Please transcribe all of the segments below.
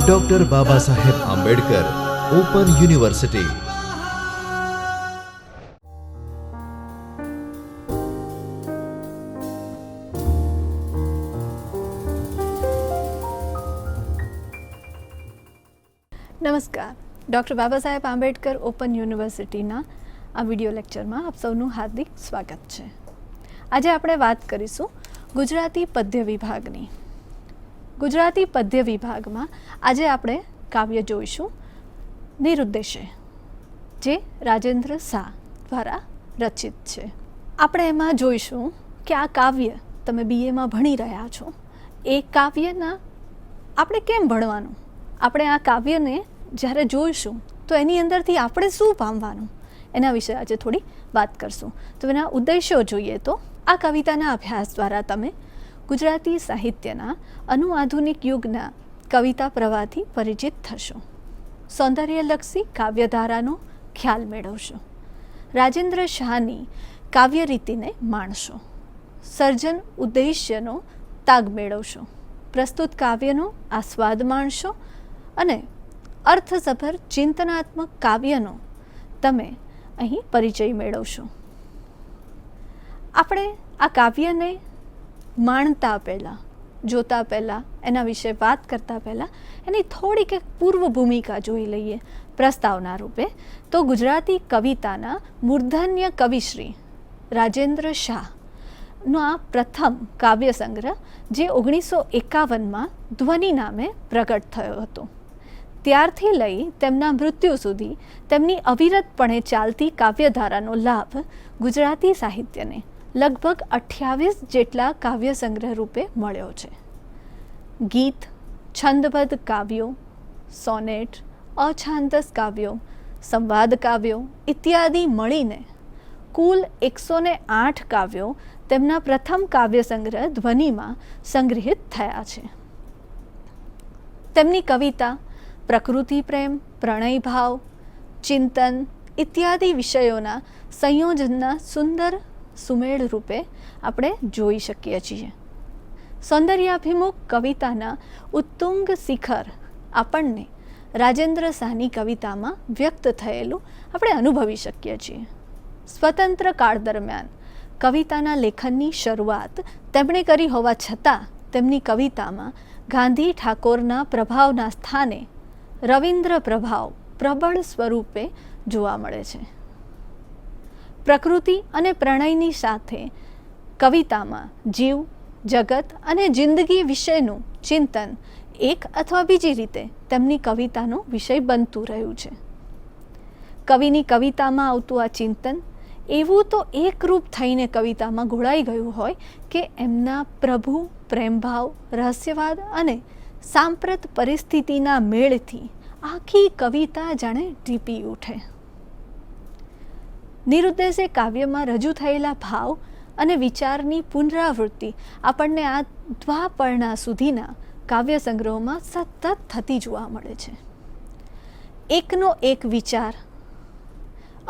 Doctor Baba Saheb Ambedkar open university. નમસ્કાર, doctor Baba Saheb Ambedkar open યુનિવર્સિટીના આ વિડિયો લેક્ચરમાં આપ સૌનું હાર્દિક સ્વાગત છે. આજે આપણે વાત કરીશું ગુજરાતી પદ્ય વિભાગની. ગુજરાતી પદ્ય વિભાગમાં આજે આપણે કાવ્ય જોઈશું નિરુદ્દેશે, જે રાજેન્દ્ર શાહ દ્વારા રચિત છે. આપણે એમાં જોઈશું કે આ કાવ્ય તમે BAમાં ભણી રહ્યા છો, એ કાવ્યના આપણે કેમ ભણવાનું, આપણે આ કાવ્યને જ્યારે જોઈશું તો એની અંદરથી આપણે શું પામવાનું, એના વિશે આજે થોડી વાત કરશું. તો એના ઉદ્દેશ્યો જોઈએ તો આ કવિતાના અભ્યાસ દ્વારા તમે ગુજરાતી સાહિત્યના અનુઆધુનિક યુગના કવિતા પ્રવાહથી પરિચિત થશો, સૌંદર્યલક્ષી કાવ્યધારાનો ખ્યાલ મેળવશો, રાજેન્દ્ર શાહની કાવ્ય રીતિને માણશો, સર્જન ઉદ્દેશ્યનો તાગ મેળવશો, પ્રસ્તુત કાવ્યનો આસ્વાદ માણશો અને અર્થસભર ચિંતનાત્મક કાવ્યનો તમે અહીં પરિચય મેળવશો. આપણે આ કાવ્યને માણતા પહેલાં, જોતા પહેલાં, એના વિશે વાત કરતા પહેલાં એની થોડીક એક પૂર્વ ભૂમિકા જોઈ લઈએ પ્રસ્તાવના રૂપે. તો ગુજરાતી કવિતાના મૂર્ધન્ય કવિશ્રી રાજેન્દ્ર શાહનો આ પ્રથમ કાવ્ય સંગ્રહ જે 1951માં ધ્વનિ નામે પ્રગટ થયો હતો, ત્યારથી લઈ તેમના મૃત્યુ સુધી તેમની અવિરતપણે ચાલતી કાવ્યધારાનો લાભ ગુજરાતી સાહિત્યને લગભગ 28 જેટલા કાવ્ય સંગ્રહ રૂપે મળ્યો છે. ગીત, છંદબદ્ધ કાવ્યો, સોનેટ, અછાંદસ કાવ્યો, સંવાદ કાવ્યો ઇત્યાદિ મળીને કુલ 108 કાવ્યો તેમના પ્રથમ કાવ્ય સંગ્રહ ધ્વનિમાં સંગ્રહિત થયા છે. તેમની કવિતા પ્રકૃતિ પ્રેમ, પ્રણય ભાવ, ચિંતન ઇત્યાદિ વિષયોના સંયોજનના સુંદર સુમેળ રૂપે આપણે જોઈ શકીએ છીએ. સૌંદર્યાભિમુખ કવિતાના ઉત્તુંગ શિખર આપણને રાજેન્દ્ર શાહની કવિતામાં વ્યક્ત થયેલું આપણે અનુભવી શકીએ છીએ. સ્વતંત્ર કાળ દરમિયાન કવિતાના લેખનની શરૂઆત તેમણે કરી હોવા છતાં તેમની કવિતામાં ગાંધી ઠાકોરના પ્રભાવના સ્થાને રવિન્દ્ર પ્રભાવ પ્રબળ સ્વરૂપે જોવા મળે છે. પ્રકૃતિ અને પ્રણયની સાથે કવિતામાં જીવ, જગત અને જિંદગી વિશેનું ચિંતન એક અથવા બીજી રીતે તેમની કવિતાનો વિષય બનતું રહ્યું છે. કવિની કવિતામાં આવતું આ ચિંતન એવું તો એકરૂપ થઈને કવિતામાં ઘોળાઈ ગયું હોય કે એમના પ્રભુ, પ્રેમભાવ, રહસ્યવાદ અને સાંપ્રત પરિસ્થિતિના મેળથી આખી કવિતા જાણે ઢીપી ઉઠે. નિરુદ્દેશે કાવ્યમાં રજૂ થયેલા ભાવ અને વિચારની પુનરાવૃત્તિ આપણને આ દ્વાપર્ણા સુધીના કાવ્ય સંગ્રહોમાં સતત થતી જોવા મળે છે. એકનો એક વિચાર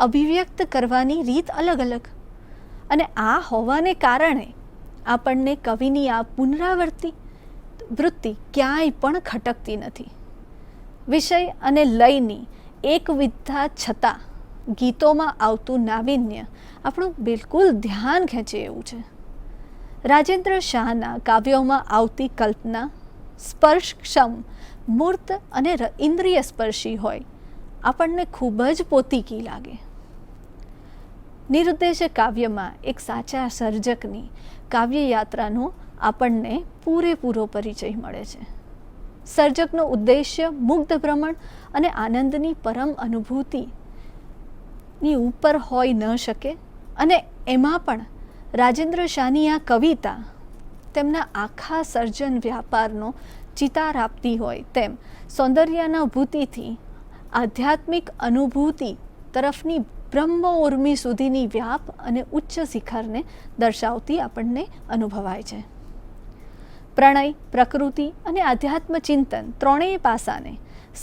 અભિવ્યક્ત કરવાની રીત અલગ અલગ, અને આ હોવાને કારણે આપણને કવિની આ પુનરાવૃત્તિ વૃત્તિ ક્યાંય પણ ખટકતી નથી. વિષય અને લયની એકવિધતા છતાં ગીતોમાં આવતું નાવીન્ય આપણું બિલકુલ ધ્યાન ખેંચે એવું છે. રાજેન્દ્ર શાહના કાવ્યોમાં આવતી કલ્પના સ્પર્શક્ષમ, મૂર્ત અને ઇન્દ્રિય સ્પર્શી હોય, આપણને ખૂબ જ પોતીકી લાગે. નિરુદ્દેશ કાવ્યમાં એક સાચા સર્જકની કાવ્ય યાત્રાનો આપણને પૂરેપૂરો પરિચય મળે છે. સર્જકનો ઉદ્દેશ્ય મુગ્ધ ભ્રમણ અને આનંદની પરમ અનુભૂતિની ઉપર હોઈ ન શકે, અને એમાં પણ રાજેન્દ્ર શાહની આ કવિતા તેમના આખા સર્જન વ્યાપારનો ચિતાર આપતી હોય તેમ સૌંદર્યાનુભૂતિથી આધ્યાત્મિક અનુભૂતિ તરફની બ્રહ્મ ઉર્મિ સુધીની વ્યાપ અને ઉચ્ચ શિખરને દર્શાવતી આપણને અનુભવાય છે. પ્રણય, પ્રકૃતિ અને આધ્યાત્મ ચિંતન ત્રણેય પાસાને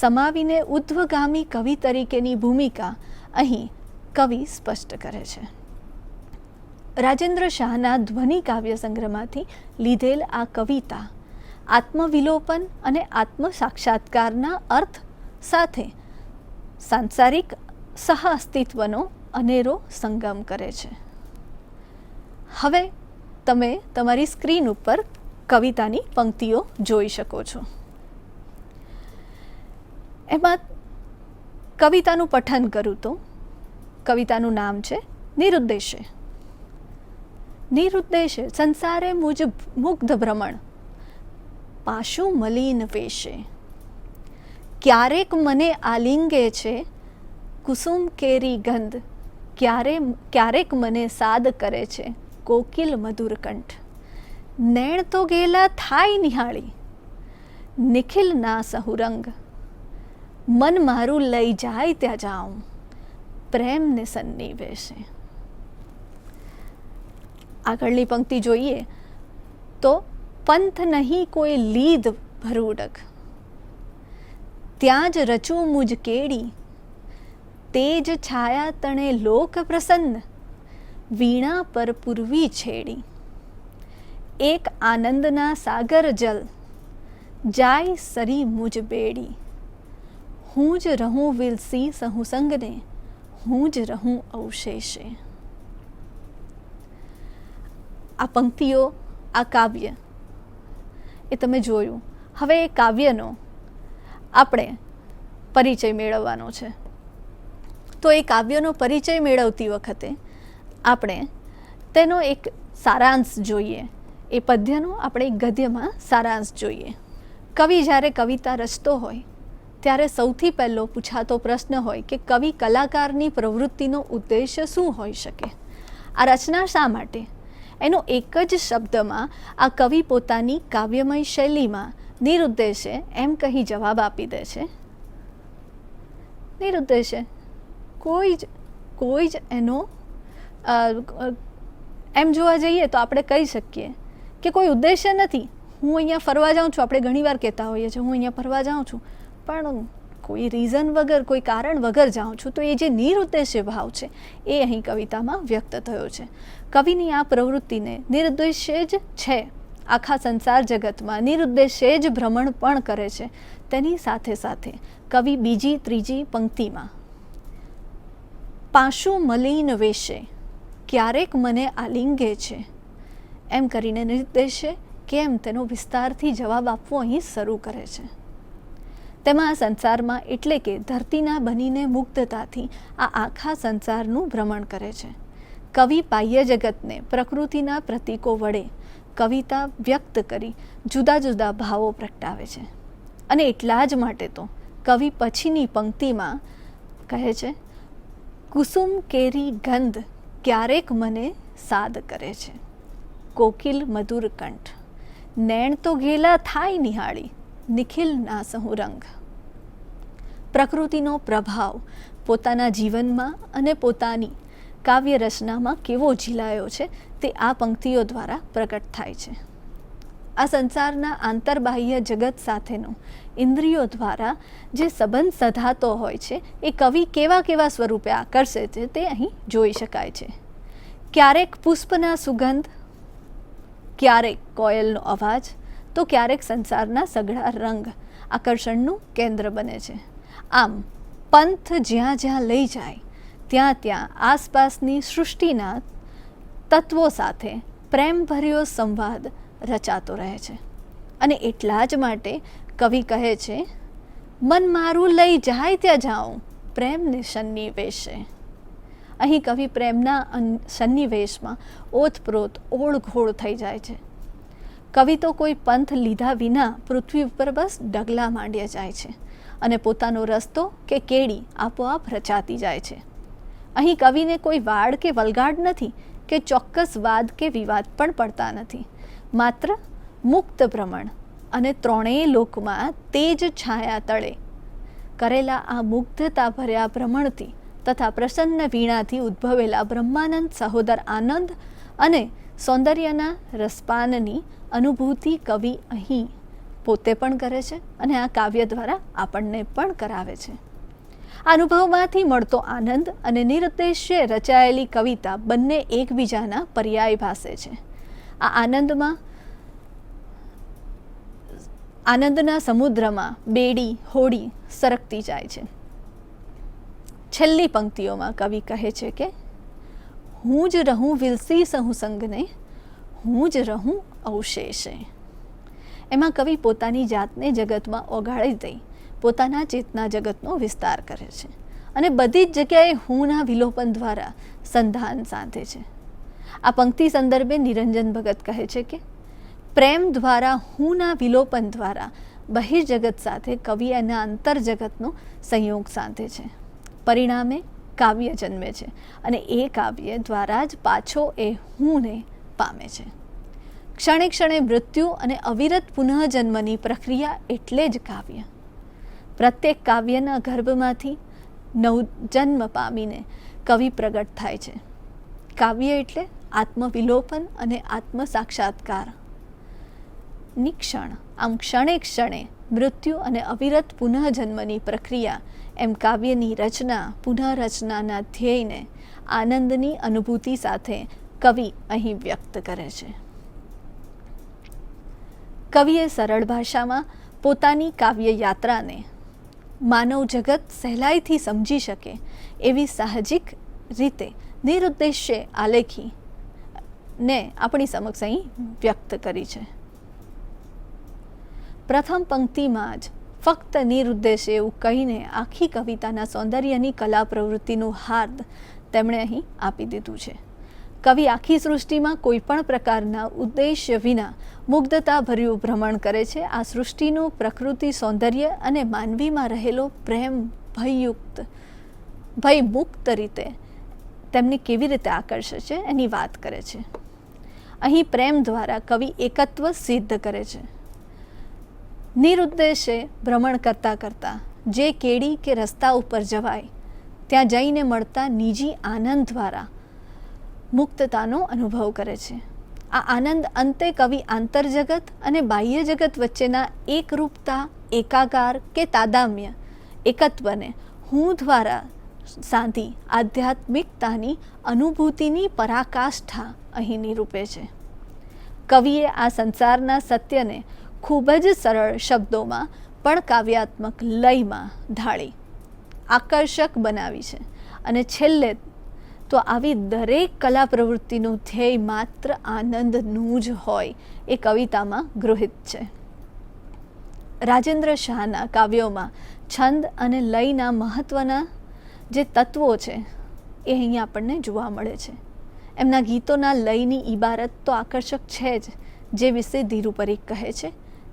સમાવીને ઉધ્વગામી કવિ તરીકેની ભૂમિકા અહીં કવિ સ્પષ્ટ કરે છે. રાજેન્દ્ર શાહના ધ્વનિ કાવ્ય સંગ્રહમાંથી લીધેલ આ કવિતા આત્મવિલોપન અને આત્મ સાક્ષાત્કારના અર્થ સાથે સાંસારિક સહઅસ્તિત્વનો અનેરો સંગમ કરે છે. હવે તમે તમારી સ્ક્રીન ઉપર કવિતાની પંક્તિઓ જોઈ શકો છો. એમાં કવિતાનું પઠન કરું તો કવિતાનું નામ છે નિરુદ્દેશે. નિરુદ્દેશે સંસારે મુજ મુગ્ધ ભ્રમણ, પાશું મલિન વેશે. ક્યારેક મને આલિંગે છે કુસુમ કેરી ગંધ, ક્યારેક મને સાદ કરે છે કોકિલ મધુર કંઠ. નૈણ તો ગેલા થાય નિહાળી, નિખિલ ના સહુરંગ. મન મારું લઈ જાય ત્યાં જાઉં, પ્રેમને સન્નિવેશે. આગળની પંક્તિ જોઈએ તો પંથ નહીં કોઈ લીધ ભરૂડક, ત્યાં જ રચું મુજ કેડી. તેજ છાયા તણે લોક પ્રસન્ન, વીણા પર પૂર્વી છેડી. એક આનંદના સાગર જલ, જાય સરી મુજ બેડી. હું જ રહું વિલસી સહુસંગને, હું જ રહું અવશેષે. આ પંક્તિઓ, આ કાવ્ય એ તમે જોયું. હવે એ કાવ્યનો આપણે પરિચય મેળવવાનો છે. તો એ કાવ્યનો પરિચય મેળવતી વખતે આપણે તેનો એક સારાંશ જોઈએ. એ પદ્યનો આપણે ગદ્યમાં સારાંશ જોઈએ. કવિ જ્યારે કવિતા રચતો હોય ત્યારે સૌથી પહેલો પૂછાતો પ્રશ્ન હોય કે કવિ કલાકારની પ્રવૃત્તિનો ઉદ્દેશ્ય શું હોઈ શકે, આ રચના શા માટે. એનો એક જ શબ્દમાં આ કવિ પોતાની કાવ્યમય શૈલીમાં નિરુદ્દેશે એમ કહી જવાબ આપી દે છે. નિરુદ્દેશે કોઈ જ એનો એમ જોવા જઈએ તો આપણે કહી શકીએ કે કોઈ ઉદ્દેશ્ય નથી. હું અહીંયા ફરવા જાઉં છું, આપણે ઘણીવાર કહેતા હોઈએ છીએ હું અહીંયા ફરવા જાઉં છું, પણ કોઈ રીઝન વગર, કોઈ કારણ વગર જાઉં છું. તો એ જે નિરુદ્દેશ્ય ભાવ છે એ અહીં કવિતામાં વ્યક્ત થયો છે. કવિની આ પ્રવૃત્તિને નિરુદ્દેશ્ય જ છે. આખા સંસાર જગતમાં નિરુદ્દેશ્ય જ ભ્રમણ પણ કરે છે. તેની સાથે સાથે કવિ બીજી ત્રીજી પંક્તિમાં પાશું મલિન વેશે, ક્યારેક મને આલિંગે છે એમ કરીને નિરુદ્દેશ્ય કેમ તેનો વિસ્તારથી જવાબ આપવો અહીં શરૂ કરે છે. તેમાં આ સંસારમાં એટલે કે ધરતીના બનીને મુગ્ધતાથી આ આખા સંસારનું ભ્રમણ કરે છે. કવિ બાહ્ય જગતને પ્રકૃતિના પ્રતીકો વડે કવિતા વ્યક્ત કરી જુદા જુદા ભાવો પ્રગટાવે છે. અને એટલા જ માટે તો કવિ પછીની પંક્તિમાં કહે છે કુસુમ કેરી ગંધ, ક્યારેક મને સાદ કરે છે કોકિલ મધુર કંઠ. નૈણ તો ગેલા થાય નિહાળી, નિખિલ ના સહુરંગ. પ્રકૃતિનો પ્રભાવ પોતાના જીવનમાં અને પોતાની કાવ્ય રચનામાં કેવો ઝીલાયો છે તે આ પંક્તિઓ દ્વારા પ્રગટ થાય છે. આ સંસારના આંતરબાહ્ય જગત સાથેનો ઇન્દ્રિયો દ્વારા જે સંબંધ સધાતો હોય છે એ કવિ કેવા કેવા સ્વરૂપે આકર્ષે છે તે અહીં જોઈ શકાય છે. ક્યારેક પુષ્પના સુગંધ, ક્યારેક કોયલનો અવાજ, તો ક્યારેક સંસારના સઘળા રંગ આકર્ષણનું કેન્દ્ર બને છે. આમ પંથ જ્યાં જ્યાં લઈ જાય ત્યાં ત્યાં આસપાસની સૃષ્ટિના તત્વો સાથે પ્રેમભર્યો સંવાદ રચાતો રહે છે. અને એટલા જ માટે કવિ કહે છે મન મારું લઈ જાય ત્યાં જાઉં, પ્રેમને સન્નિવેશે. અહીં કવિ પ્રેમના સન્નિવેશમાં ઓતપ્રોત ઓળઘોળ થઈ જાય છે. કવિ તો કોઈ પંથ લીધા વિના પૃથ્વી ઉપર બસ ડગલા માંડ્યા જાય છે અને પોતાનો રસ્તો કે કેડી આપોઆપ રચાતી જાય છે. અહીં કવિને કોઈ વાડ કે વલગાડ નથી કે ચોક્કસ વાદ કે વિવાદ પણ પડતા નથી. માત્ર મુક્ત ભ્રમણ અને ત્રણેય લોકમાં તેજ છાયા તળે કરેલા આ મુગ્ધતા ભર્યા ભ્રમણથી તથા પ્રસન્ન વીણાથી ઉદ્ભવેલા બ્રહ્માનંદ સહોદર આનંદ અને સૌંદર્યના રસપાનની અનુભૂતિ કવિ અહીં પોતે પણ કરે છે અને આ કાવ્ય દ્વારા આપણને પણ કરાવે છે. અનુભવમાંથી મળતો આનંદ અને નિરુદ્દેશ્ય રચાયેલી કવિતા બંને એકબીજાના પર્યાય ભાસે છે. આ આનંદમાં આનંદના સમુદ્રમાં બેડી હોડી સરકતી જાય છે. છેલ્લી પંક્તિઓમાં કવિ કહે છે કે હું જ રહું વિલસી સહુ સંગને, હું જ રહું અવશેષે. એમાં કવિ પોતાની જાતને જગતમાં ઓગાળી દઈ પોતાના ચેતના જગતનો વિસ્તાર કરે છે અને બધી જ જગ્યાએ હુંના વિલોપન દ્વારા સંધાન સાધે છે. આ પંક્તિ સંદર્ભે નિરંજન ભગત કહે છે કે પ્રેમ દ્વારા હુંના વિલોપન દ્વારા બહિર્જગત સાથે કવિ એના અંતરજગતનો સંયોગ સાધે છે. પરિણામે કાવ્ય જન્મે છે અને એ કાવ્ય દ્વારા જ પાછો એ હુંને પામે છે. ક્ષણે ક્ષણે મૃત્યુ અને અવિરત પુનઃજન્મની પ્રક્રિયા એટલે જ કાવ્ય. પ્રત્યેક કાવ્યના ગર્ભમાંથી નવજન્મ પામીને કવિ પ્રગટ થાય છે. કાવ્ય એટલે આત્મવિલોપન અને આત્મ સાક્ષાત્કાર ની ક્ષણ. આમ ક્ષણે ક્ષણે મૃત્યુ અને અવિરત પુનઃજન્મની પ્રક્રિયા એમ કાવ્યની રચના પુનઃરચનાના ધ્યેયને આનંદની અનુભૂતિ સાથે કવિ અહીં વ્યક્ત કરે છે. કવિએ સરળ ભાષામાં પોતાની કાવ્ય યાત્રાને માનવ જગત સહેલાઈથી સમજી શકે એવી સાહજિક રીતે નિરુદ્દેશ્ય આલેખી ને આપણી સમક્ષ અહીં વ્યક્ત કરી છે. પ્રથમ પંક્તિમાં જ ફક્ત નિરુદ્દેશ્ય એવું કહીને આખી કવિતાના સૌંદર્યની કલા પ્રવૃત્તિનું હાર્દ તેમણે અહીં આપી દીધું છે. કવિ આખી સૃષ્ટિમાં કોઈ પણ પ્રકારના ઉદ્દેશ્ય વિના મુગ્ધતાભર્યું ભ્રમણ કરે છે. આ સૃષ્ટિનું પ્રકૃતિ સૌંદર્ય અને માનવીમાં રહેલો પ્રેમ ભયમુક્ત રીતે તેમને કેવી રીતે આકર્ષે છે એની વાત કરે છે. અહીં પ્રેમ દ્વારા કવિ એકત્વ સિદ્ધ કરે છે. નિરુદ્દેશ્ય ભ્રમણ કરતાં કરતાં જે કેડી કે રસ્તા ઉપર જવાય ત્યાં જઈને મળતા નિજી આનંદ દ્વારા મુક્તતાનો અનુભવ કરે છે. આ આનંદ અંતે કવિ આંતરજગત અને બાહ્ય જગત વચ્ચેના એકરૂપતા એકાકાર કે તાદામ્ય એકત્વને હું દ્વારા સાધી આધ્યાત્મિકતાની અનુભૂતિની પરાકાષ્ઠા અહીં નિરૂપે છે. કવિએ આ સંસારના સત્યને ખૂબ જ સરળ શબ્દોમાં પણ કાવ્યાત્મક લયમાં ઢાળી આકર્ષક બનાવી છે અને છેલ્લે તો આવી દરેક કલા પ્રવૃત્તિનું ધ્યેય માત્ર આનંદનું જ હોય એ કવિતામાં ગૃહિત છે. રાજેન્દ્ર શાહના કાવ્યોમાં છંદ અને લયના મહત્ત્વના જે તત્વો છે એ અહીં આપણને જોવા મળે છે. એમના ગીતોના લયની ઇબારત તો આકર્ષક છે જ, જે વિશે ધીરુ પરીખ કહે છે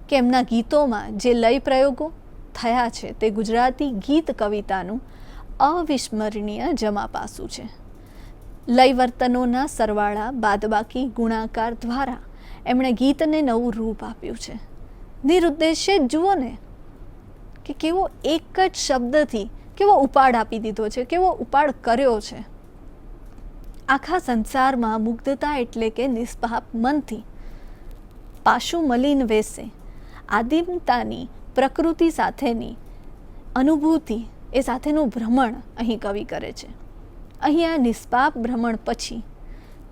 કે એમના ગીતોમાં જે લય પ્રયોગો થયા છે તે ગુજરાતી ગીત કવિતાનું અવિસ્મરણીય જમા પાસું છે. લયવર્તનોના સરવાળા બાદબાકી ગુણાકાર દ્વારા એમણે ગીતને નવું રૂપ આપ્યું છે. નિરુદ્દેશ્ય જુઓ ને કે કેવો એક જ શબ્દથી કેવો ઉપાડ આપી દીધો છે, કેવો ઉપાડ કર્યો છે. આખા સંસારમાં મુગ્ધતા એટલે કે નિષ્પાપ મનથી પાશુ મલિન વેસે આદિમતાની પ્રકૃતિ સાથેની અનુભૂતિ એ સાથેનું ભ્રમણ અહીં કવિ કરે છે. અહીં આ નિષ્પાપ ભ્રમણ પછી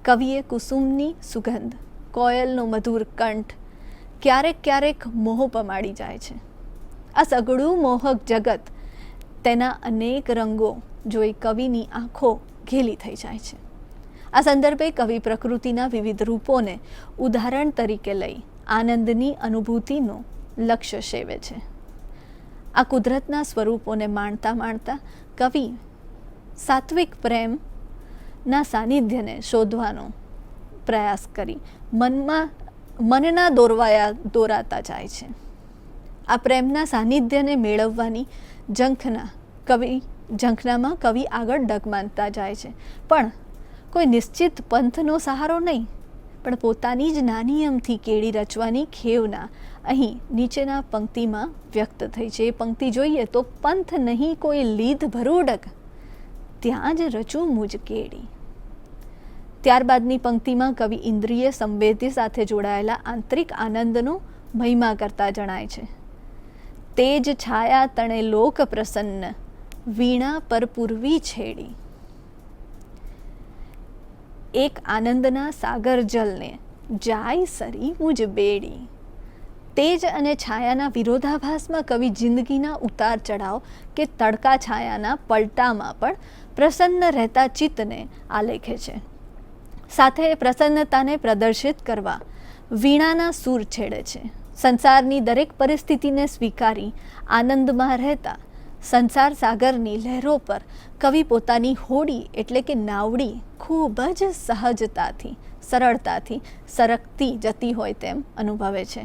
કવિએ કુસુમની સુગંધ, કોયલનો મધુર કંઠ, ક્યારેક ક્યારેક મોહ પમાડી જાય છે. આ સઘળું મોહક જગત, તેના અનેક રંગો જોઈ કવિની આંખો ઘેલી થઈ જાય છે. આ સંદર્ભે કવિ પ્રકૃતિના વિવિધ રૂપોને ઉદાહરણ તરીકે લઈ આનંદની અનુભૂતિનું લક્ષ્ય સેવે છે. આ કુદરતના સ્વરૂપોને માણતા માણતા કવિ સાત્વિક પ્રેમના સાનિધ્યને શોધવાનો પ્રયાસ કરી મનના દોરાતા જાય છે. આ પ્રેમના સાનિધ્યને મેળવવાની ઝંખનામાં કવિ આગળ ડગમાંતા જાય છે, પણ કોઈ નિશ્ચિત પંથનો સહારો નહીં, પણ પોતાની જ નાની અમથી કેડી રચવાની ખેવના અહીં નીચેના પંક્તિમાં વ્યક્ત થઈ છે. એ પંક્તિ જોઈએ તો પંથ નહીં કોઈ લીધ ભરૂડક, ત્યાં જ રચું મુજ કેડી. ત્યારબાદની પંક્તિમાં કવિ ઇન્દ્રિય સંવેદ્ય સાથે જોડાયેલા આંતરિક આનંદનો મહિમા કરતા જણાય છે. તેજ છાયા તણે લોક પ્રસન્ન, વીણા પર પૂર્વી છેડી. એક આનંદના સાગર જલને જાય સરી મુજ બેડી. તેજ અને છાયાના વિરોધાભાસમાં કવિ જિંદગીના ઉતાર ચઢાવ કે તડકા છાયાના પલટામાં પણ પ્રસન્ન રહેતા ચિત્તને આલેખે છે. સાથે પ્રસન્નતાને પ્રદર્શિત કરવા વીણાના સૂર છેડે છે. સંસારની દરેક પરિસ્થિતિને સ્વીકારી આનંદમાં રહેતા સંસાર સાગરની લહેરો પર કવિ પોતાની હોડી એટલે કે નાવડી ખૂબ જ સહજતાથી સરળતાથી સરકતી જતી હોય તેમ અનુભવે છે.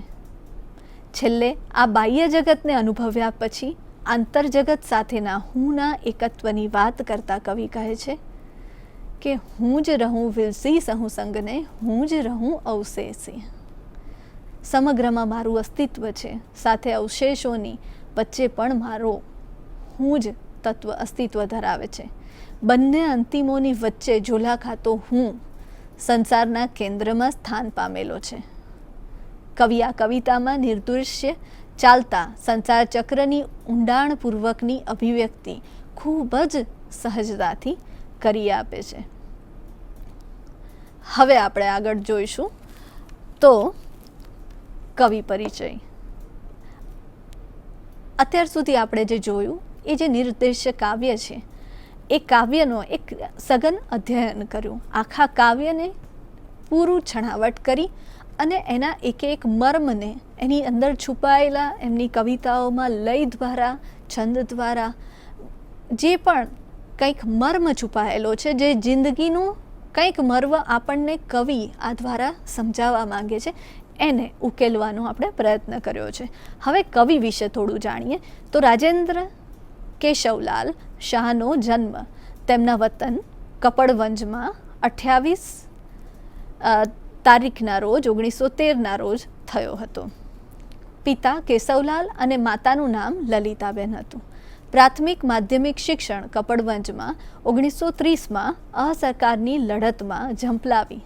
છેલ્લે આ બાહ્ય જગતને અનુભવ્યા પછી આંતરજગત સાથેના હુંના એકત્વની વાત કરતા કવિ કહે છે કે હું જ રહું વિલસી સહુ સંગને, હું જ રહું અવશેષી. સમગ્રમાં મારું અસ્તિત્વ છે, સાથે અવશેષોની વચ્ચે પણ મારો હું જ તત્વ અસ્તિત્વ ધરાવે છે. બંને અંતિમોની વચ્ચે ઝોલા ખાતો હું સંસારના કેન્દ્રમાં સ્થાન પામેલો છે. કવિ આ કવિતામાં નિર્દૃશ્ય ચાલતા સંસાર ચક્રની ઊંડાણપૂર્વકની અભિવ્યક્તિ ખૂબ જ સહજતાથી કરી આપે છે. હવે આપણે આગળ જોઈશું તો કવિ પરિચય. અત્યાર સુધી આપણે જે જોયું એ જે નિર્દેશ્ય કાવ્ય છે એ કાવ્યનો એક સઘન અધ્યયન કર્યું. આખા કાવ્યને પૂરું છણાવટ કરી અને એના એક એક મર્મને એની અંદર છુપાયેલા એમની કવિતાઓમાં લય દ્વારા છંદ દ્વારા જે પણ કંઈક મર્મ છુપાયેલો છે, જે જિંદગીનું કંઈક મર્મ આપણને કવિ આ દ્વારા સમજાવવા માંગે છે, એને ઉકેલવાનો આપણે પ્રયત્ન કર્યો છે. હવે કવિ વિશે થોડું જાણીએ તો રાજેન્દ્ર કેશવલાલ શાહનો જન્મ તેમના વતન કપડવંજમાં 28 તારીખના રોજ 1913ના રોજ થયો હતો. પિતા કેશવલાલ અને માતાનું નામ લલિતાબેન હતું. પ્રાથમિક માધ્યમિક શિક્ષણ કપડવંજમાં 1930માં અસરકારની લડતમાં ઝંપલાવી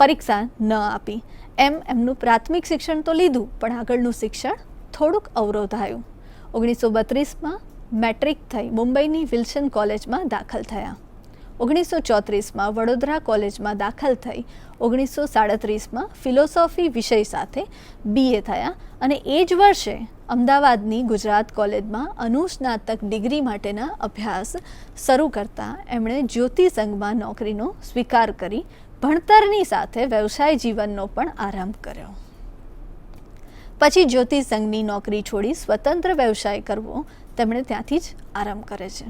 પરીક્ષા ન આપી એમ એમનું પ્રાથમિક શિક્ષણ તો લીધું પણ આગળનું શિક્ષણ થોડુંક અવરોધાયું. 1932માં મેટ્રિક થઈ મુંબઈની વિલ્સન કોલેજમાં દાખલ થયા. 1934માં વડોદરા કોલેજમાં દાખલ થઈ 1937માં ફિલોસોફી વિષય સાથે BA થયા અને એ જ વર્ષે અમદાવાદની ગુજરાત કોલેજમાં અનુસ્નાતક ડિગ્રી માટેના અભ્યાસ શરૂ કરતા એમણે જ્યોતિ સંઘમાં નોકરીનો સ્વીકાર કરી ભણતરની સાથે વ્યવસાય જીવનનો પણ આરંભ કર્યો. પછી જ્યોતિ સંઘની નોકરી છોડી સ્વતંત્ર વ્યવસાય કરવો તેમણે ત્યાંથી જ આરંભ કરે છે.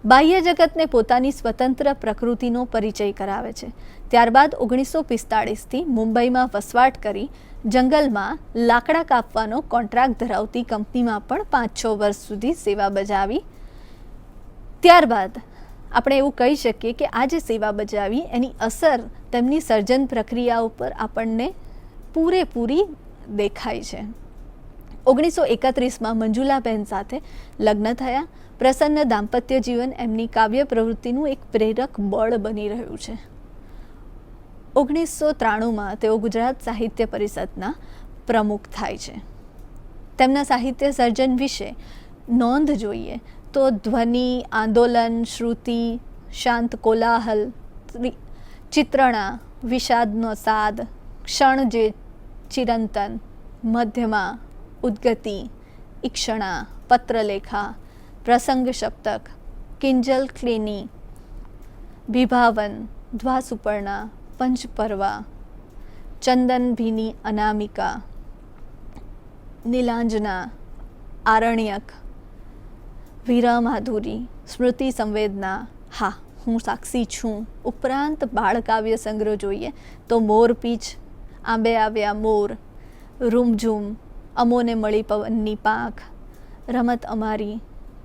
બાહ્ય જગતને પોતાની સ્વતંત્ર પ્રકૃતિનો પરિચય કરાવે છે. ત્યારબાદ 1945થી મુંબઈમાં વસવાટ કરી જંગલમાં લાકડા કાપવાનો કોન્ટ્રાક્ટ ધરાવતી કંપનીમાં પણ 5-6 વર્ષ સુધી સેવા બજાવી. ત્યારબાદ આપણે એવું કહી શકીએ કે આ જે સેવા બજાવી એની અસર તેમની સર્જન પ્રક્રિયા ઉપર આપણને પૂરેપૂરી દેખાય છે. 1931માં મંજુલાબેન સાથે લગ્ન થયા. પ્રસન્ન દાંપત્ય જીવન એમની કાવ્ય પ્રવૃત્તિનું એક પ્રેરક બળ બની રહ્યું છે. 1993માં તેઓ ગુજરાત સાહિત્ય પરિષદના પ્રમુખ થાય છે. તેમના સાહિત્ય સર્જન વિશે નોંધ જોઈએ તો ધ્વનિ, આંદોલન, શ્રુતિ, શાંત કોલાહલ, ચિત્રણા, વિષાદનો સાદ, ક્ષણ જે ચિરંતન, મધ્યમા, ઉદ્ગતિ, ઈક્ષણા, પત્રલેખા, પ્રસંગ સપ્તક, કિંજલ ક્લિની, વિભાવન, ધ્વાસુપર્ણા, પંચપર્વા, ચંદન ભીની અનામિકા, નીલાંજના, આરણ્યક, વીરામાધુરી, સ્મૃતિ સંવેદના, હા હું સાક્ષી છું ઉપરાંત બાળકાવ્ય સંગ્રહ જોઈએ તો મોરપીંછ, આંબે આવ્યા મોર, રૂમઝૂમ, અમોને મળી પવનની પાંખ, રમત અમારી,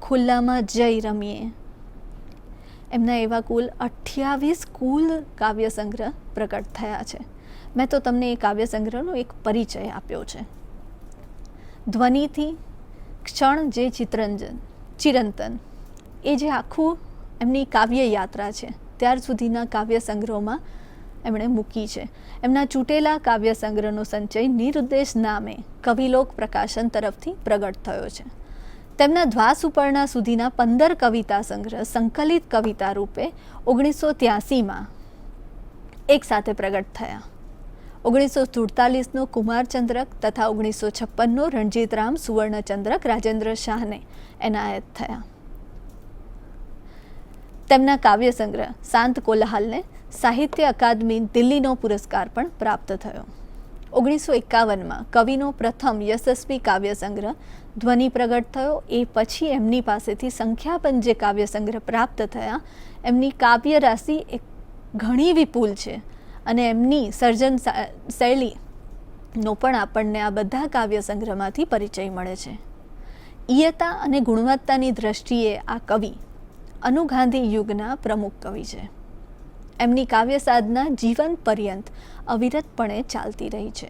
ખુલ્લામાં જઈ રમીએ. એમના એવા કુલ 28 કુલ કાવ્ય સંગ્રહ પ્રકટ થયા છે. મેં તો તમને એ કાવ્ય સંગ્રહનો એક પરિચય આપ્યો છે. ધ્વનિથી ક્ષણ જે ચિરંતન એ જે આખું એમની કાવ્ય યાત્રા છે ત્યાર સુધીના કાવ્ય સંગ્રહોમાં એમણે મૂકી છે. એમના ચૂંટેલા કાવ્ય સંગ્રહનો સંચય નિરુદ્દેશ નામે કવિલોક પ્રકાશન તરફથી પ્રગટ થયો છે. તેમના ધ્વાસુપર્ણા સુધીના 15 કવિતા સંગ્રહ સંકલિત કવિતા રૂપે 1983માં એક સાથે પ્રગટ થયા. 1947નો કુમારચંદ્રક તથા 1956નો રણજીતરામ સુવર્ણચંદ્રક રાજેન્દ્ર શાહને એનાયત થયા. તેમના કાવ્ય સંગ્રહ શાંત કોલાહલને સાહિત્ય અકાદમી દિલ્હીનો પુરસ્કાર પણ પ્રાપ્ત થયો. 1951માં કવિનો પ્રથમ યશસ્વી કાવ્ય સંગ્રહ ધ્વનિ પ્રગટ થયો. એ પછી એમની પાસેથી સંખ્યાબંધ જે કાવ્ય સંગ્રહ પ્રાપ્ત થયા, એમની કાવ્ય રાશિ એક ઘણી વિપુલ છે અને એમની સર્જન શૈલીનો પણ આપણને આ બધા કાવ્ય સંગ્રહમાંથી પરિચય મળે છે. ઈયતા અને ગુણવત્તાની દ્રષ્ટિએ આ કવિ અનુગાંધી યુગના પ્રમુખ કવિ છે. એમની કાવ્ય સાધના જીવન પર્યંત અવિરતપણે ચાલતી રહી છે.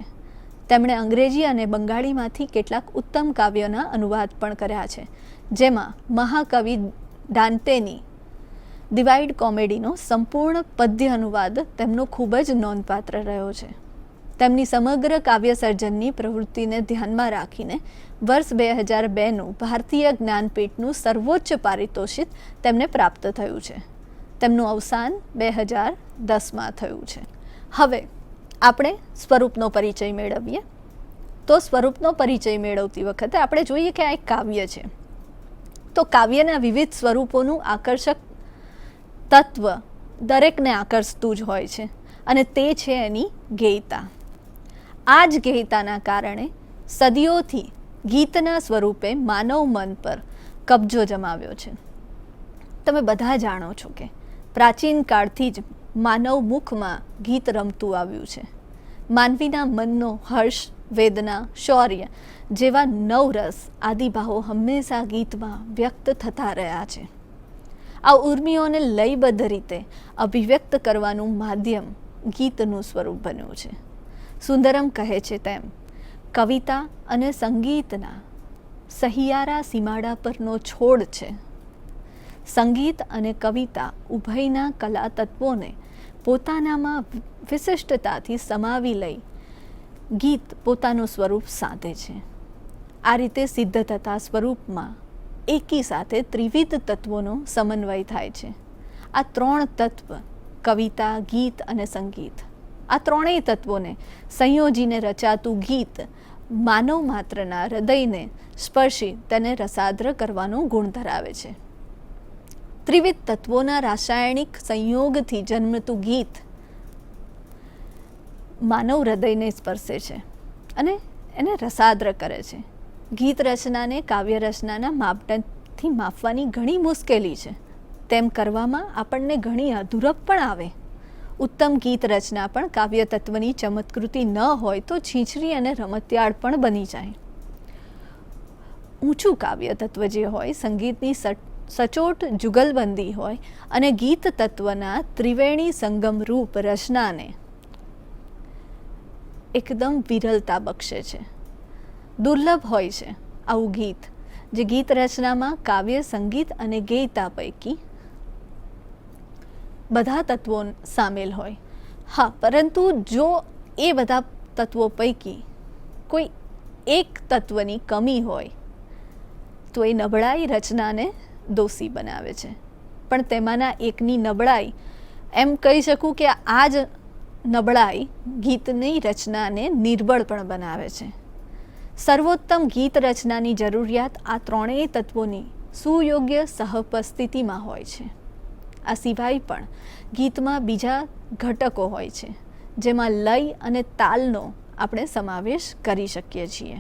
તેમણે અંગ્રેજી અને બંગાળીમાંથી કેટલાક ઉત્તમ કાવ્યોના અનુવાદ પણ કર્યા છે, જેમાં મહાકવિ દાંતેની ડિવાઇડ કોમેડીનો સંપૂર્ણ પદ્ય અનુવાદ તેમનો ખૂબ જ નોંધપાત્ર રહ્યો છે. તેમની સમગ્ર કાવ્ય સર્જનની પ્રવૃત્તિને ધ્યાનમાં રાખીને વર્ષ 2002નું ભારતીય જ્ઞાનપીઠનું સર્વોચ્ચ પારિતોષિક તેમને પ્રાપ્ત થયું છે. તેમનું અવસાન 2010માં થયું છે. હવે આપણે સ્વરૂપનો પરિચય મેળવીએ. તો સ્વરૂપનો પરિચય મેળવતી વખતે આપણે જોઈએ કે આ એક કાવ્ય છે. તો કાવ્યના વિવિધ સ્વરૂપોનું આકર્ષક તત્વ દરેકને આકર્ષતું જ હોય છે અને તે છે એની ગેયતા. આ જ ગેયતાના કારણે સદીઓથી ગીતના સ્વરૂપે માનવ મન પર કબજો જમાવ્યો છે. તમે બધા જાણો છો કે પ્રાચીન કાળથી જ માનવ મુખમાં ગીત રમતું આવ્યું છે. માનવીના મનનો હર્ષ, વેદના, શૌર્ય જેવા નવરસ આદિભાવો હંમેશા ગીતમાં વ્યક્ત થતા રહ્યા છે. આ ઉર્મિઓને લયબદ્ધ રીતે અભિવ્યક્ત કરવાનું માધ્યમ ગીતનું સ્વરૂપ બન્યું છે. સુંદરમ કહે છે તેમ કવિતા અને સંગીતના સહિયારા સીમાડા પરનો છોડ છે. સંગીત અને કવિતા ઉભયના કલા તત્વોને પોતાનામાં વિશિષ્ટતાથી સમાવી લઈ ગીત પોતાનું સ્વરૂપ સાધે છે. આ રીતે સિદ્ધ થતા સ્વરૂપમાં એકી સાથે ત્રિવિધ તત્વોનો સમન્વય થાય છે. આ ત્રણ તત્વ કવિતા, ગીત અને સંગીત, આ ત્રણેય તત્વોને સંયોજીને રચાતું ગીત માનવ માત્રના હૃદયને સ્પર્શી તેને રસાદ્ર કરવાનો ગુણ ધરાવે છે. ત્રિવિધ તત્વોના રાસાયણિક સંયોગથી જન્મતું ગીત માનવ હૃદયને સ્પર્શે છે અને એને રસાદ્ર કરે છે. ગીત રચનાને કાવ્ય રચનાના માપદંડથી માપવાની ઘણી મુશ્કેલી છે. તેમ કરવામાં આપણને ઘણી અધૂરપ પણ આવે. ઉત્તમ ગીત રચના પણ કાવ્ય તત્વની ચમત્કૃતિ ન હોય તો છીછરી અને રમતિયાળ પણ બની જાય. ઊંચું કાવ્ય તત્વ જે હોય, સંગીતની સચોટ જુગલબંધી હોય અને ગીત તત્વના ત્રિવેણી સંગમ રૂપ રચનાને એકદમ વિરલતા બક્ષે છે. દુર્લભ હોય છે આવું ગીત જે ગીત રચનામાં કાવ્ય, સંગીત અને ગેયતા પૈકી બધા તત્વો સામેલ હોય. હા, પરંતુ જો એ બધા તત્વો પૈકી કોઈ એક તત્વની કમી હોય તો એ નબળાઈ રચનાને દોષી બનાવે છે. પણ તેમાંના એકની નબળાઈ, એમ કહી શકું કે આ જ નબળાઈ ગીતની રચનાને નિર્બળ પણ બનાવે છે. સર્વોત્તમ ગીત રચનાની જરૂરિયાત આ ત્રણેય તત્વોની સુયોગ્ય સહપસ્થિતિમાં હોય છે. આ સિવાય પણ ગીતમાં બીજા ઘટકો હોય છે, જેમાં લય અને તાલનો આપણે સમાવેશ કરી શકીએ છીએ.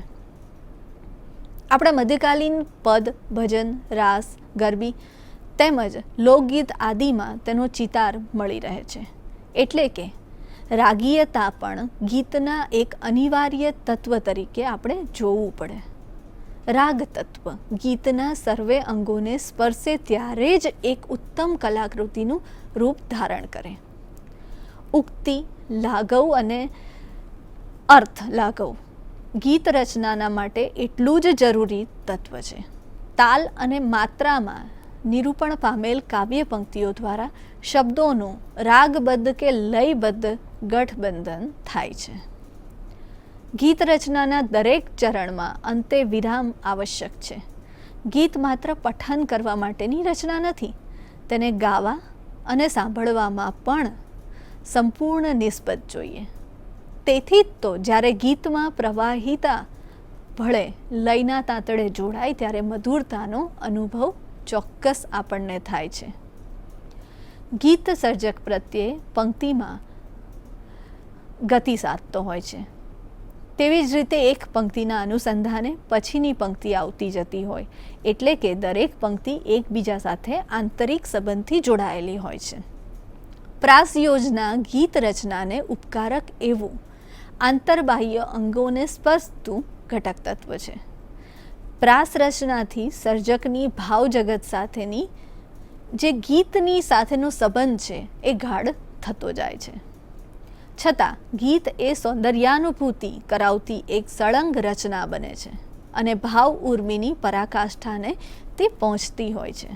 આપણા મધ્યકાલીન પદ, ભજન, રાસ, ગરબી તેમજ લોકગીત આદિમાં તેનો ચિતાર મળી રહે છે. એટલે કે રાગીયતા પણ ગીતના એક અનિવાર્ય તત્વ તરીકે આપણે જોવું પડે. રાગ તત્વ ગીતના સર્વે અંગોને સ્પર્શે ત્યારે જ એક ઉત્તમ કલાકૃતિનું રૂપ ધારણ કરે. ઉક્તિ, લાઘવ અને અર્થ લાઘવ ગીત રચનાના માટે એટલું જ જરૂરી તત્વ છે. તાલ અને માત્રામાં નિરૂપણ પામેલ કાવ્ય પંક્તિઓ દ્વારા શબ્દોનું રાગબદ્ધ કે લયબદ્ધ ગઠબંધન થાય છે. ગીત રચનાના દરેક ચરણમાં અંતે વિરામ આવશ્યક છે. ગીત માત્ર પઠન કરવા માટેની રચના નથી. તેને ગાવા અને સાંભળવામાં પણ સંપૂર્ણ નિસ્બત જોઈએ. તેથી જ તો જ્યારે ગીતમાં પ્રવાહિતા ભળે લયના તાંતડે જોડાય ત્યારે મધુરતાનો અનુભવ ચોક્કસ આપણને થાય છે. ગીત સર્જક પ્રત્યે પંક્તિમાં ગતિ સાધતો હોય છે. તેવી જ રીતે એક પંક્તિના અનુસંધાને પછીની પંક્તિ આવતી જતી હોય, એટલે કે દરેક પંક્તિ એકબીજા સાથે આંતરિક સંબંધથી જોડાયેલી હોય છે. પ્રાસ યોજના ગીત રચનાને ઉપકારક એવું આંતરબાહ્ય અંગોને સ્પર્શતું ઘટક તત્વ છે. પ્રાસ રચનાથી સર્જકની ભાવ જગત સાથેની જે ગીતની સાથેનો સંબંધ છે એ ગાઢ થતો જાય છે. છતાં ગીત એ સૌંદર્યાનુભૂતિ કરાવતી એક સળંગ રચના બને છે અને ભાવ ઉર્મિની પરાકાષ્ઠાને તે પહોંચતી હોય છે.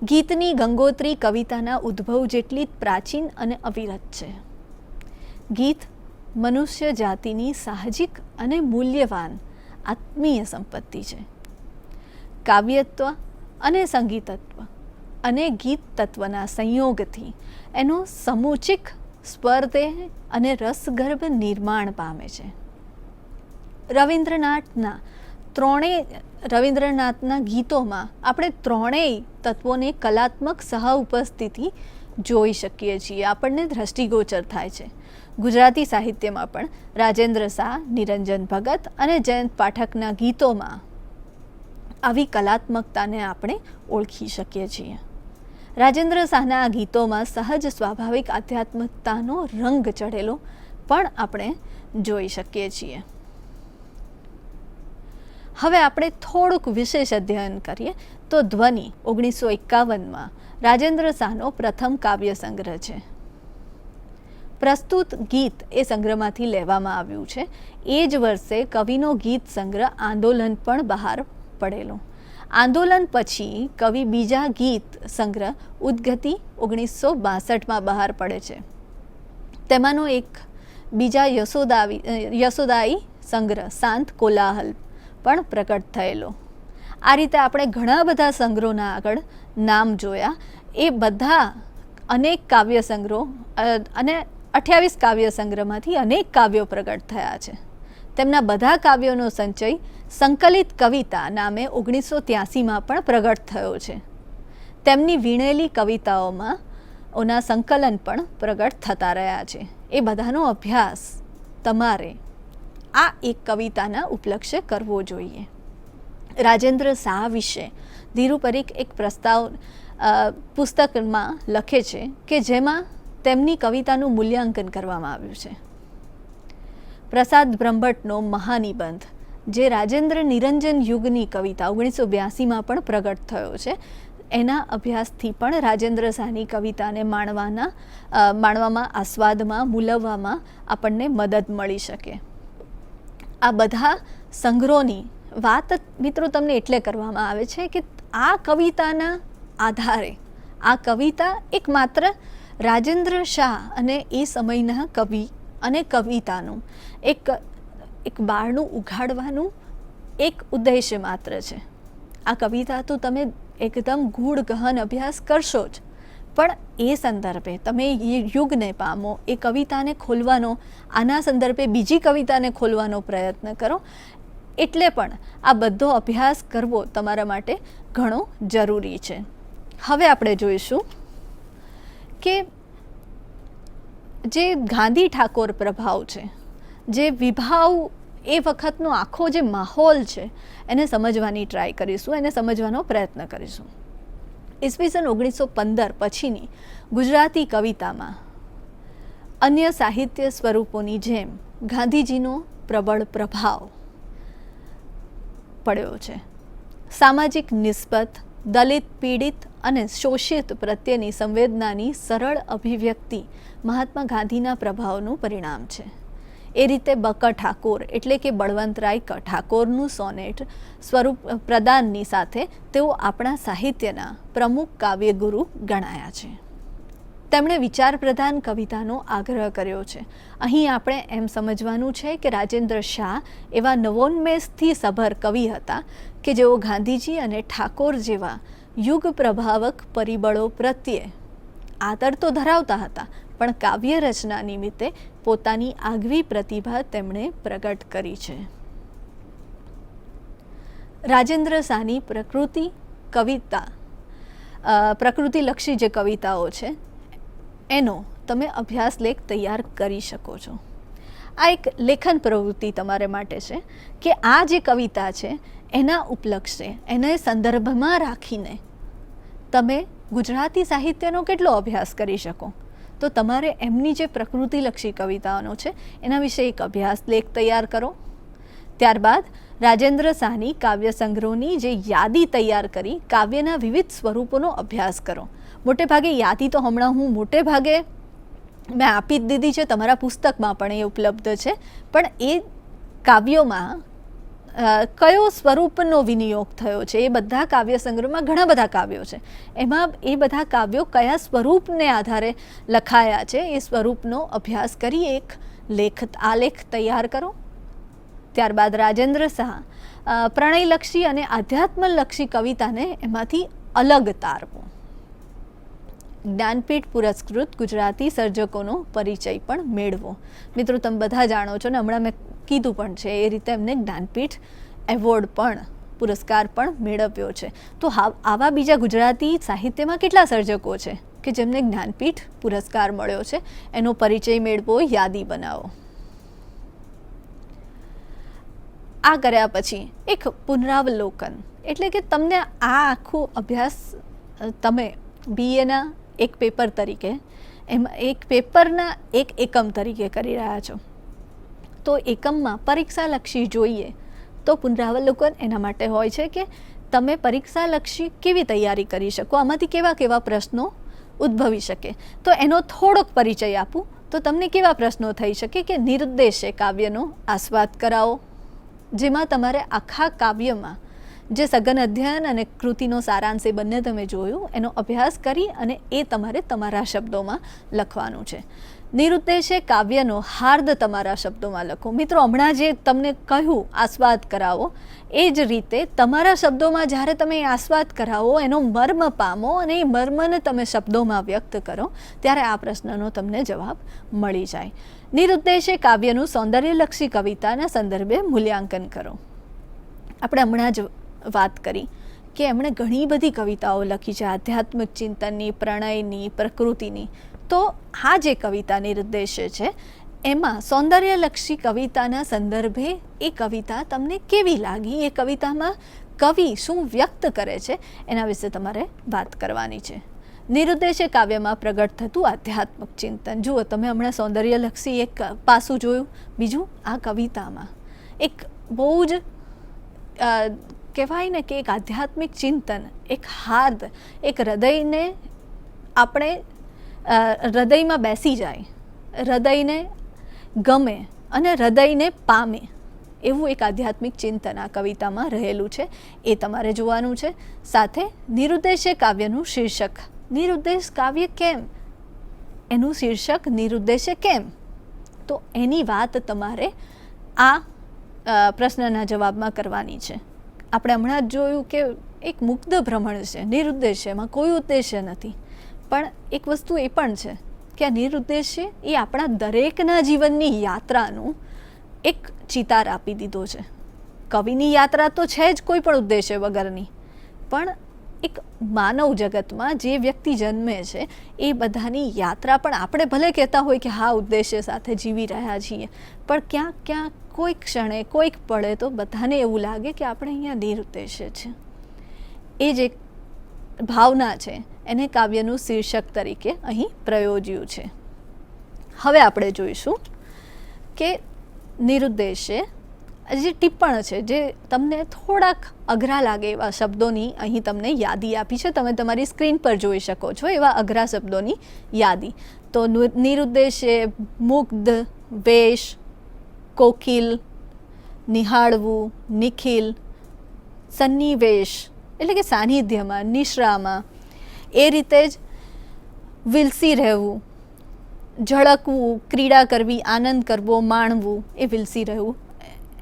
ગીતની ગંગોત્રી કવિતાના ઉદ્ભવ જેટલી જ પ્રાચીન અને અવિરત છે. ગીત મનુષ્ય જાતિની સાહજિક અને મૂલ્યવાન આત્મીય સંપત્તિ છે. કાવ્યત્વ અને સંગીતત્વ અને ગીત તત્વના સંયોગથી એનો સમુચિત સ્વરદેહ અને રસગર્ભ નિર્માણ પામે છે. રવિન્દ્રનાથના ગીતોમાં આપણે ત્રણેય તત્વોને કલાત્મક સહ ઉપસ્થિતિ જોઈ શકીએ છીએ, આપણને દ્રષ્ટિગોચર થાય છે. ગુજરાતી સાહિત્યમાં પણ રાજેન્દ્ર શાહ, નિરંજન ભગત અને જયંત પાઠકના ગીતોમાં આવી કલાત્મકતાને આપણે ઓળખી શકીએ છીએ. રાજેન્દ્ર શાહના આ ગીતોમાં સહજ સ્વાભાવિક આધ્યાત્મિકતાનો રંગ ચઢેલો પણ આપણે જોઈ શકીએ છીએ. હવે આપણે થોડુંક વિશેષ અધ્યયન કરીએ તો ધ્વનિ 1951માં રાજેન્દ્ર શાહનો પ્રથમ કાવ્ય સંગ્રહ છે. પ્રસ્તુત ગીત એ સંગ્રહમાંથી લેવામાં આવ્યું છે. એ જ વર્ષે કવિનો ગીત સંગ્રહ આંદોલન પણ બહાર પડેલો. આંદોલન પછી કવિ બીજા ગીત સંગ્રહ ઉદ્ગતિ 1962માં બહાર પડે છે. તેમાંનો એક બીજા યશોદાઈ સંગ્રહ શાંત કોલાહલ પણ પ્રકટ થયેલો. આ રીતે આપણે ઘણા બધા સંગ્રહોના આગળ નામ જોયા. એ બધા અનેક કાવ્ય સંગ્રહો અને 28 કાવ્ય સંગ્રહમાંથી અનેક કાવ્યો પ્રગટ થયા છે. તેમના બધા કાવ્યોનો સંચય સંકલિત કવિતા નામે 1983માં પણ પ્રગટ થયો છે. તેમની વીણેલી કવિતાઓમાં ઓના સંકલન પણ પ્રગટ થતા રહ્યા છે. એ બધાનો અભ્યાસ તમારે આ એક કવિતાના ઉપલક્ષે કરવો જોઈએ. રાજેન્દ્ર શાહ વિશે ધીરુ પરીખ એક પ્રસ્તાવ પુસ્તકમાં લખે છે કે જેમાં તેમની કવિતાનું મૂલ્યાંકન કરવામાં આવ્યું છે. પ્રસાદ બ્રહ્મભટ્ટનો મહાનિબંધ, જે રાજેન્દ્ર નિરંજન યુગની કવિતા 1982માં પણ પ્રગટ થયો છે, એના અભ્યાસથી પણ રાજેન્દ્ર શાહની કવિતાને માણવામાં, આસ્વાદમાં, મૂલવવામાં આપણને મદદ મળી શકે. આ બધા સંગ્રહોની વાત મિત્રો તમને એટલે કરવામાં આવે છે કે આ કવિતાના આધારે આ કવિતા એક માત્ર રાજેન્દ્ર શાહ અને એ સમયના કવિ અને કવિતાનું એક બારણું ઉઘાડવાનું એક ઉદ્દેશ્ય માત્ર છે. આ કવિતા તો તમે એકદમ ગૂઢ ગહન અભ્યાસ કરશો જ, પણ એ સંદર્ભે તમે યુગને પામો, એ કવિતાને ખોલવાનો, આના સંદર્ભે બીજી કવિતાને ખોલવાનો પ્રયત્ન કરો. એટલે પણ આ બધો અભ્યાસ કરવો તમારા માટે ઘણો જરૂરી છે. હવે આપણે જોઈશું કે જે ગાંધી ઠાકોર પ્રભાવ છે, જે વિભાવ, એ વખતનો આખો જે માહોલ છે એને સમજવાની ટ્રાય કરીશું, એને સમજવાનો પ્રયત્ન કરીશું. ઈસવીસન 1915 પછીની ગુજરાતી કવિતામાં અન્ય સાહિત્ય સ્વરૂપોની જેમ ગાંધીજીનો પ્રબળ પ્રભાવ પડ્યો છે. સામાજિક નિસ્બત, દલિત, પીડિત અને શોષિત પ્રત્યેની સંવેદનાની સરળ અભિવ્યક્તિ મહાત્મા ગાંધીના પ્રભાવનું પરિણામ છે. એ રીતે બક ઠાકોર એટલે કે બળવંતરાય ઠાકોરનું સોનેટ સ્વરૂપ પ્રદાનની સાથે તેઓ આપણા સાહિત્યના પ્રમુખ કાવ્યગુરુ ગણાયા છે. તેમણે વિચાર પ્રધાન કવિતાનો આગ્રહ કર્યો છે. અહીં આપણે એમ સમજવાનું છે કે રાજેન્દ્ર શાહ એવા નવોન્મેષથી સભર કવિ હતા કે જેઓ ગાંધીજી અને ઠાકોર જેવા યુગ પ્રભાવક પરિબળો પ્રત્યે આદર તો ધરાવતા હતા, પણ કાવ્ય રચના નિમિત્તે પોતાની આગવી પ્રતિભા તેમણે પ્રગટ કરી છે. રાજેન્દ્ર શાહની પ્રકૃતિલક્ષી જે કવિતાઓ છે એનો તમે અભ્યાસ લેખ તૈયાર કરી શકો છો. આ એક લેખન પ્રવૃત્તિ તમારે માટે છે કે આ જે કવિતા છે એના ઉપલક્ષે એને સંદર્ભમાં રાખીને તમે ગુજરાતી સાહિત્યનો કેટલો અભ્યાસ કરી શકો. તો તમારે એમની જે પ્રકૃતિલક્ષી કવિતાઓનો છે એના વિશે એક અભ્યાસ લેખ તૈયાર કરો. ત્યારબાદ રાજેન્દ્ર શાહની કાવ્ય સંગ્રહોની જે યાદી તૈયાર કરી કાવ્યના વિવિધ સ્વરૂપોનો અભ્યાસ કરો. મોટે ભાગે યાદી તો હમણાં હું મોટે ભાગે મેં આપી જ દીધી છે, તમારા પુસ્તકમાં પણ એ ઉપલબ્ધ છે. પણ એ કાવ્યોમાં કયો સ્વરૂપનો વિનિયોગ થયો છે, એ બધા કાવ્ય સંગ્રહમાં ઘણા બધા કાવ્યો છે, એમાં એ બધા કાવ્યો કયા સ્વરૂપને આધારે લખાયા છે એ સ્વરૂપનો અભ્યાસ કરી એક આલેખ તૈયાર કરો. ત્યારબાદ રાજેન્દ્ર શાહ પ્રણયલક્ષી અને આધ્યાત્મલક્ષી કવિતાને એમાંથી અલગ તારવો. જ્ઞાનપીઠ પુરસ્કૃત ગુજરાતી સર્જકોનો પરિચય પણ મેળવો. મિત્રો, તમે બધા જાણો છો ને, હમણાં મેં કીધું પણ છે એ રીતે એમને જ્ઞાનપીઠ એવોર્ડ પણ પુરસ્કાર પણ મેળવ્યો છે. તો આવા બીજા ગુજરાતી સાહિત્યમાં કેટલા સર્જકો છે કે જેમને જ્ઞાનપીઠ પુરસ્કાર મળ્યો છે, એનો પરિચય મેળવો, યાદી બનાવો. આ કર્યા પછી એક પુનરાવલોકન, એટલે કે તમને આ આખું અભ્યાસ તમે બીએના એક પેપર તરીકે એમાં એક પેપરના એક એકમ તરીકે કરી રહ્યા છો. તો એકમમાં પરીક્ષાલક્ષી જોઈએ તો પુનરાવલોકન એના માટે હોય છે કે તમે પરીક્ષાલક્ષી કેવી તૈયારી કરી શકો, આમાંથી કેવા કેવા પ્રશ્નો ઉદ્ભવી શકે. તો એનો થોડોક પરિચય આપું તો તમને કેવા પ્રશ્નો થઈ શકે કે નિરુદ્દેશે કાવ્યનો આસ્વાદ કરાવો, જેમાં તમારે આખા કાવ્યમાં જે સઘન અધ્યયન અને કૃતિનો સારાંશ એ બંને તમે જોયું, એનો અભ્યાસ કરી અને એ તમારે તમારા શબ્દોમાં લખવાનું છે. નિરુદ્દેશે કાવ્યનો હાર્દ તમારા શબ્દોમાં લખો. મિત્રો, હમણાં જે તમને કહ્યું આસ્વાદ કરાવો, એ જ રીતે તમારા શબ્દોમાં જ્યારે તમે આસ્વાદ કરાવો, એનો મર્મ પામો અને એ મર્મને તમે શબ્દોમાં વ્યક્ત કરો, ત્યારે આ પ્રશ્નનો તમને જવાબ મળી જાય. નિરુદ્દેશે કાવ્યનું સૌંદર્યલક્ષી કવિતાના સંદર્ભે મૂલ્યાંકન કરો. આપણે હમણાં જ વાત કરી કે એમણે ઘણી બધી કવિતાઓ લખી છે, આધ્યાત્મિક ચિંતનની, પ્રણયની, પ્રકૃતિની. તો આ જે કવિતા નિરુદ્દેશે છે એમાં સૌંદર્યલક્ષી કવિતાના સંદર્ભે એ કવિતા તમને કેવી લાગી, એ કવિતામાં કવિ શું વ્યક્ત કરે છે એના વિશે તમારે વાત કરવાની છે. નિરુદ્દેશે કાવ્યમાં પ્રગટ થતું આધ્યાત્મિક ચિંતન. જુઓ, તમે હમણાં સૌંદર્યલક્ષી એક પાસું જોયું, બીજું આ કવિતામાં એક બહુ જ કહેવાય ને કે એક આધ્યાત્મિક ચિંતન, એક હાર્દ, એક હૃદયને આપણે હૃદયમાં બેસી જાય, હૃદયને ગમે અને હૃદયને પામે એવું એક આધ્યાત્મિક ચિંતન આ કવિતામાં રહેલું છે, એ તમારે જોવાનું છે. સાથે નિરુદ્દેશે કાવ્યનું શીર્ષક, નિરુદ્દેશ કાવ્ય કેમ, એનું શીર્ષક નિરુદ્દેશે કેમ, તો એની વાત તમારે આ પ્રશ્નના જવાબમાં કરવાની છે. આપણે હમણાં જ જોયું કે એક મુગ્ધ ભ્રમણ છે, નિરુદ્દેશ્ય, એમાં કોઈ ઉદ્દેશ્ય નથી. પણ એક વસ્તુ એ પણ છે કે આ નિરુદ્દેશ્ય એ આપણા દરેકના જીવનની યાત્રાનું એક ચિતાર આપી દીધો છે. કવિની યાત્રા તો છે જ કોઈ પણ ઉદ્દેશ્ય વગરની, પણ એક માનવ જગતમાં જે વ્યક્તિ જન્મે છે એ બધાની યાત્રા પણ આપણે ભલે કહેતા હોય કે હા ઉદ્દેશ્ય સાથે જીવી રહ્યા છીએ, પણ ક્યાંક ક્યાંક કોઈક ક્ષણે કોઈક પળે તો બધાને એવું લાગે કે આપણે અહીંયા નિરુદ્દેશ્ય છે. એ જે ભાવના છે એને કાવ્યનું શીર્ષક તરીકે અહીં પ્રયોજ્યું છે. હવે આપણે જોઈશું કે નિરુદ્દેશે જે ટિપ્પણ છે, જે તમને થોડાક અઘરા લાગે એવા શબ્દોની અહીં તમને યાદી આપી છે. તમે તમારી સ્ક્રીન પર જોઈ શકો છો એવા અઘરા શબ્દોની યાદી. તો નિરુદ્દેશે મુગ્ધ, વેશ, કોકિલ, નિહાળવું, નિખિલ, સન્નિવેશ એટલે કે સાનિધ્યમાં, નિશ્રામાં, એ રીતે જ વિલસી રહેવું, ઝળકવું, ક્રીડા કરવી, આનંદ કરવો, માણવું, એ વિલસી રહેવું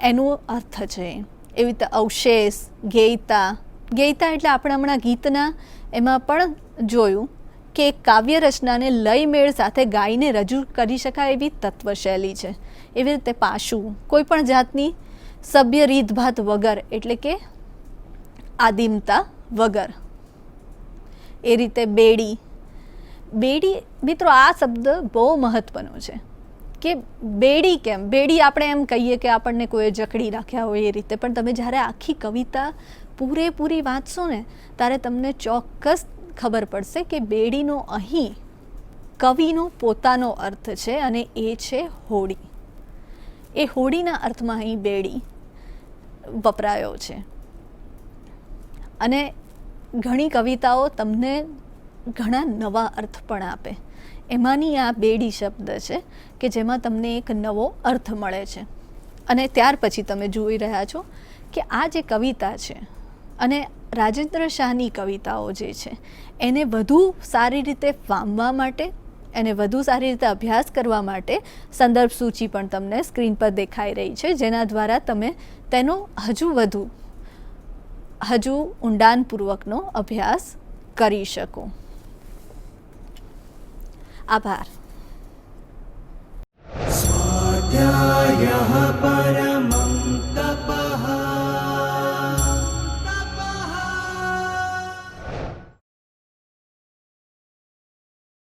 એનો અર્થ છે. એવી રીતે અવશેષ, ગેયતા, ગેયતા એટલે આપણે હમણાં ગીતના એમાં પણ જોયું કે એક કાવ્ય રચનાને લય મેળ સાથે ગાઈને રજૂ કરી શકાય એવી તત્વશૈલી છે. એવી રીતે પાશું, કોઈ પણ જાતની સભ્ય રીતભાત વગર, એટલે કે આદિમતા વગર. એ રીતે બેડી. બેડી મિત્રો, આ શબ્દ બહુ મહત્વનો છે કે બેડી કેમ. બેડી આપણે એમ કહીએ કે આપણને કોઈ જકડી રાખ્યા હોય એ રીતે, પણ તમે જ્યારે આખી કવિતા પૂરેપૂરી વાંચશો ને ત્યારે તમને ચોક્કસ ખબર પડશે કે બેડીનો અહીં કવિનો પોતાનો અર્થ છે અને એ છે હોડી. એ હોડીના અર્થમાં અહીં બેડી વપરાયો છે. અને ઘણી કવિતાઓ તમને ઘણા નવા અર્થ પણ આપે. એમાંની આ બેડી શબ્દ છે કે જેમાં તમને એક નવો અર્થ મળે છે. અને ત્યાર પછી તમે જોઈ રહ્યા છો કે આ જે કવિતા છે અને રાજેન્દ્ર શાહની કવિતાઓ જે છે એને વધુ સારી રીતે પામવા માટે, એને વધુ સારી રીતે અભ્યાસ કરવા માટે સંદર્ભ સૂચિ પણ તમને સ્ક્રીન પર દેખાઈ રહી છે, જેના દ્વારા તમે તેનો હજુ ઊંડાણપૂર્વકનો અભ્યાસ કરી શકો. આભાર. स्वाध्यायः परमः